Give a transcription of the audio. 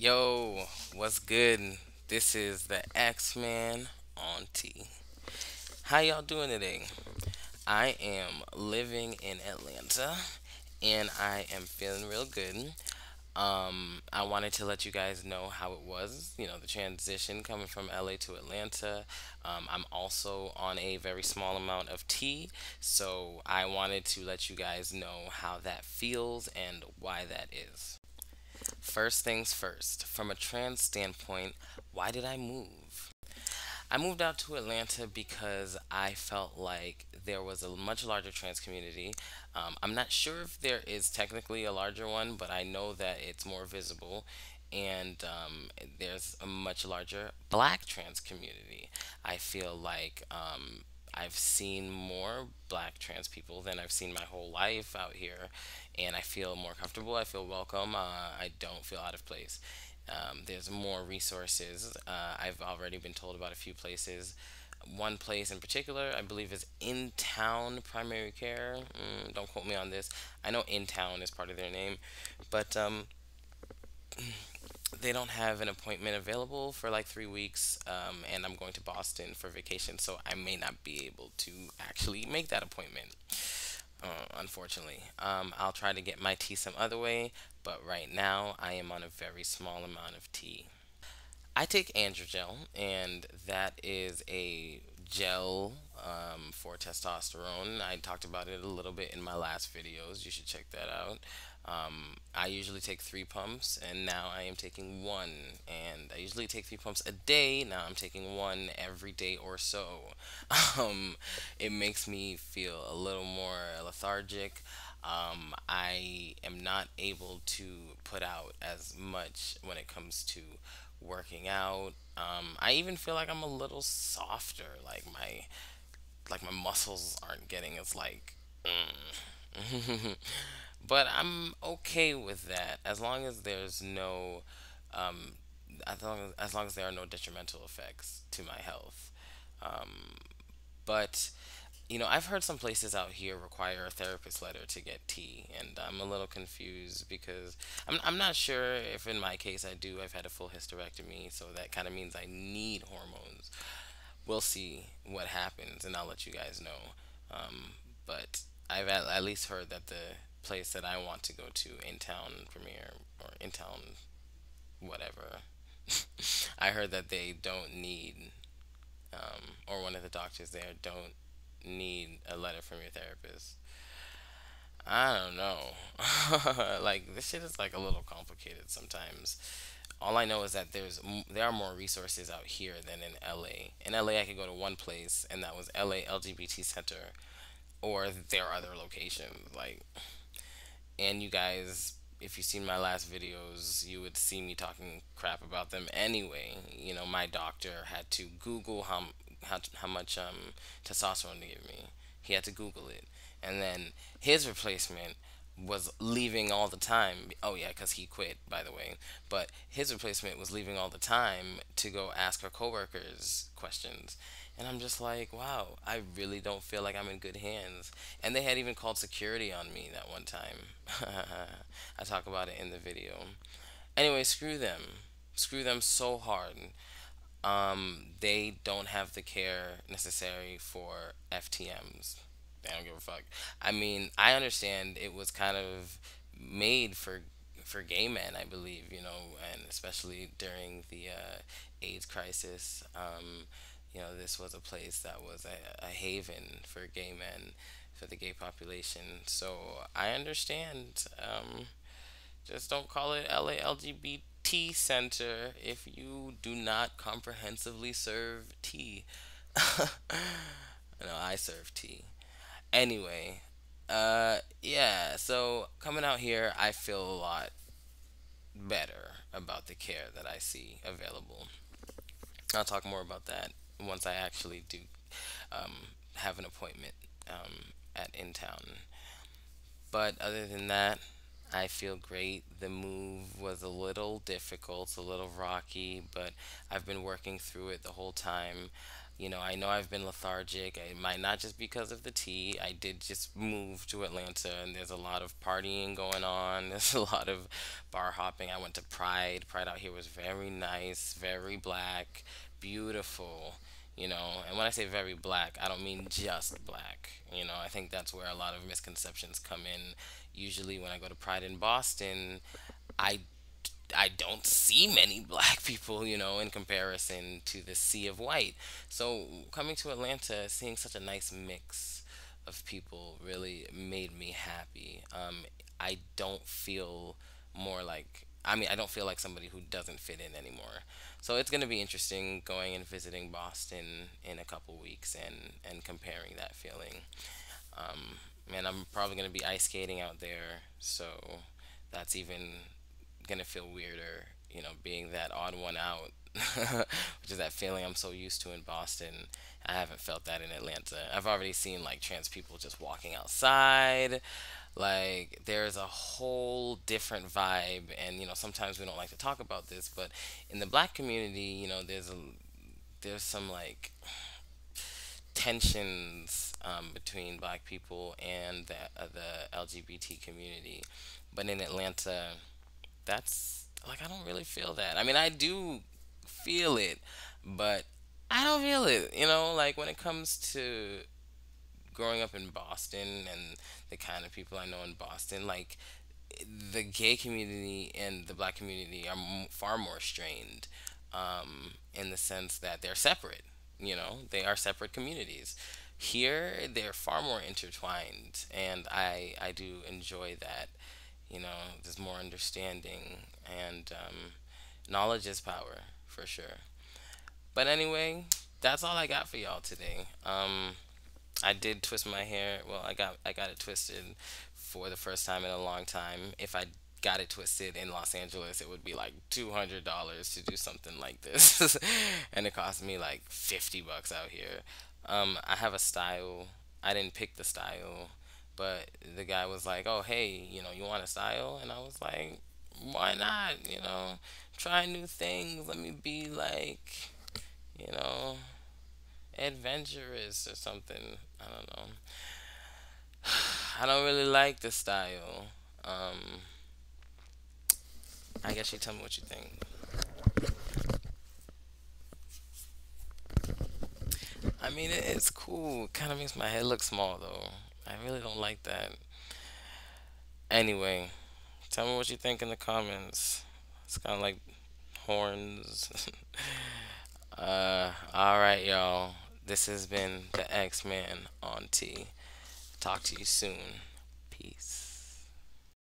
Yo, what's good? This is the X-Man on T. How y'all doing today? I am living in Atlanta and I am feeling real good. I wanted to let you guys know how it was, the transition coming from LA to Atlanta. I'm also on a very small amount of tea, so I wanted to let you guys know how that feels and why that is. First things first, from a trans standpoint, why did I move? I moved out to Atlanta because I felt like there was a much larger trans community. I'm not sure if there is technically a larger one, but I know that it's more visible. And there's a much larger black trans community. I feel like I've seen more black trans people than I've seen my whole life out here, and I feel more comfortable. I feel welcome. I don't feel out of place. There's more resources. I've already been told about a few places. One place in particular, I believe, is In Town Primary Care. Don't quote me on this. I know In Town is part of their name, but they don't have an appointment available for like 3 weeks, and I'm going to Boston for vacation, so I may not be able to actually make that appointment. Unfortunately, I'll try to get my tea some other way, but right now I am on a very small amount of tea. I take androgel, and that is a gel for testosterone. I talked about it a little bit in my last videos. You should check that out. I usually take 3 pumps, and now I am taking one. And I usually take 3 pumps a day. Now I'm taking one every day or so. It makes me feel a little more lethargic. I am not able to put out as much when it comes to working out. I even feel like I'm a little softer. Like my muscles aren't getting as like. But I'm okay with that as long as there's no, um, as long as there are no detrimental effects to my health. But I've heard some places out here require a therapist letter to get tea, and I'm a little confused because I'm not sure if in my case I do. I've had a full hysterectomy, so that kind of means I need hormones. We'll see what happens, and I'll let you guys know. But I've at least heard that the place that I want to go to, in town premiere or in town whatever, I heard that they don't need, or one of the doctors there don't need a letter from your therapist. I don't know. Like this shit is like a little complicated sometimes. All I know is that there are more resources out here than in LA. In LA, I could go to one place, and that was LA LGBT Center, or there are other locations. And you guys, if you've seen my last videos, you would see me talking crap about them anyway. My doctor had to Google how much testosterone to give me. He had to Google it, and then his replacement was leaving all the time. Oh yeah, because he quit, by the way. But his replacement was leaving all the time to go ask her coworkers questions. And I'm just like, wow, I really don't feel like I'm in good hands. And they had even called security on me that one time. I talk about it in the video. Anyway, screw them. Screw them so hard. They don't have the care necessary for FTMs. They don't give a fuck. I mean, I understand it was kind of made for gay men, I believe, and especially during the AIDS crisis. This was a place that was a haven for gay men, for the gay population. So I understand. Just don't call it LA LGBT Center if you do not comprehensively serve tea. No, I serve tea. Anyway, yeah, so coming out here, I feel a lot better about the care that I see available. I'll talk more about that once I actually do um, have an appointment at In Town. But other than that, I feel great. The move was a little difficult, a little rocky, but I've been working through it the whole time. I know I've been lethargic. It might not just because of the tea. I did just move to Atlanta, and there's a lot of partying going on. There's a lot of bar hopping. I went to Pride. Pride out here was very nice, very black, beautiful. And when I say very black, I don't mean just black. I think that's where a lot of misconceptions come in. Usually, when I go to Pride in Boston, I I don't see many black people, in comparison to the sea of white. So coming to Atlanta, seeing such a nice mix of people really made me happy. I don't feel more like, I don't feel like somebody who doesn't fit in anymore. So it's going to be interesting going and visiting Boston in a couple weeks and comparing that feeling. And I'm probably going to be ice skating out there. So that's even gonna feel weirder, being that odd one out, which is that feeling I'm so used to in Boston. I haven't felt that in Atlanta. I've already seen like trans people just walking outside. Like there's a whole different vibe, and sometimes we don't like to talk about this, but in the black community, there's some like tensions between black people and the LGBT community. But in Atlanta, that's like I don't really feel that. I mean, I do feel it, but I don't feel it. Like when it comes to growing up in Boston and the kind of people I know in Boston, like the gay community and the black community are far more strained, in the sense that they're separate. They are separate communities. Here, they're far more intertwined, and I do enjoy that. There's more understanding, and knowledge is power for sure. But anyway, that's all I got for y'all today. I did twist my hair. Well, I got it twisted for the first time in a long time. If I got it twisted in Los Angeles, it would be like $200 to do something like this, and it cost me like $50 out here. I have a style. I didn't pick the style, but the guy was like, "Oh, hey, you want a style?" And I was like, "Why not? Try new things. Let me be like, you know, adventurous or something." I don't know. I don't really like the style. Um, I guess you tell me what you think. I mean, it's cool. It kind of makes my head look small, though. I really don't like that. Anyway, tell me what you think in the comments. It's kind of like horns. Alright, y'all. This has been the X Man on T. Talk to you soon. Peace.